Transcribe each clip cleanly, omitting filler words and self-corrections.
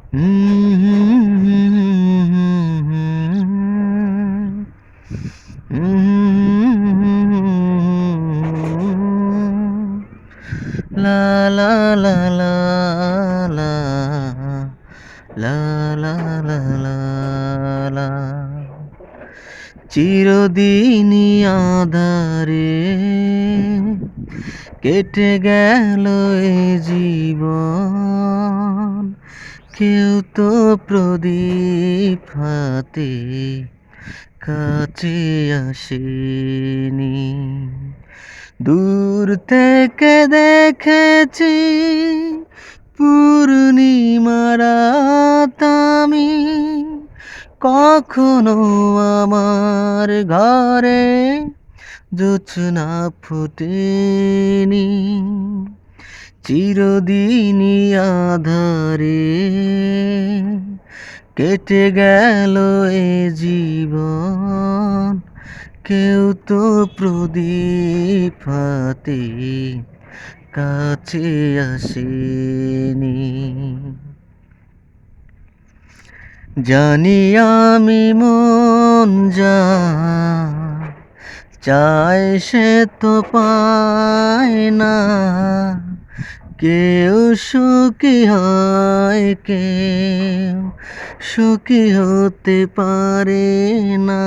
লা লা লা লা লা লা লা লা লা লা চিরদিনই আঁধারে কেটে গেল এ জীবন, কেউ তো প্রদীপ হাতে কাছে আসেনি। দূর থেকে দেখেছি পূর্ণিমার রাত আমি, কখনো আমার ঘরে জোছনা ফোটেনি। চিরদিনই আঁধারে কেটে গেল এ জীবন, কেউ তো প্রদীপ হাতে কাছে আসেনি। জানি আমি মন যা চায় সে তো পায় না, কেউ সুখী হয় কেউ সুখী হতে পারে না।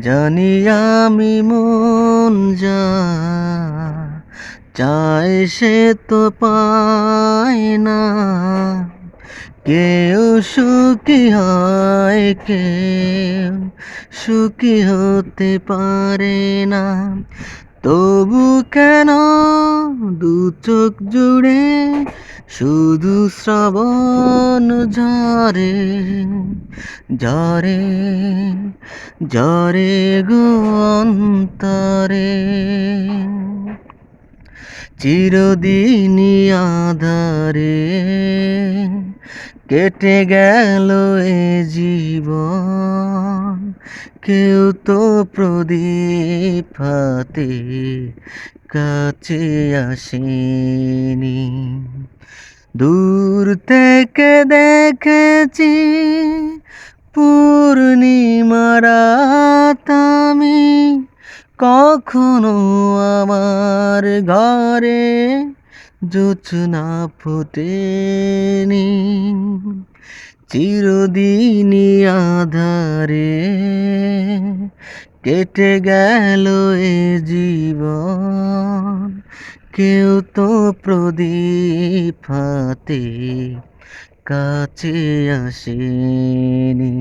জানি আমি মন যা চায় সে তো পায় না, কেউ সুখী হয় কেউ সুখী হতে পারে না। তবু কেন দু চোখ জুড়ে শুধু শ্রাবণ ঝরে ঝরে ঝরে গো অন্তরে। চিরদিনই আঁধারে কেটে গেল এ জীবন, কেউ তো প্রদীপ হাতে কাছে আসেনি। দূর থেকে দেখেছি পূর্ণিমার রাত আমি, কখনো আমার ঘরে জোছনা ফোটেনি। চিরদিনই আঁধারে কেটে গেল এ জীবন, কেউ তো প্রদীপ হাতে কাছে আসেনি।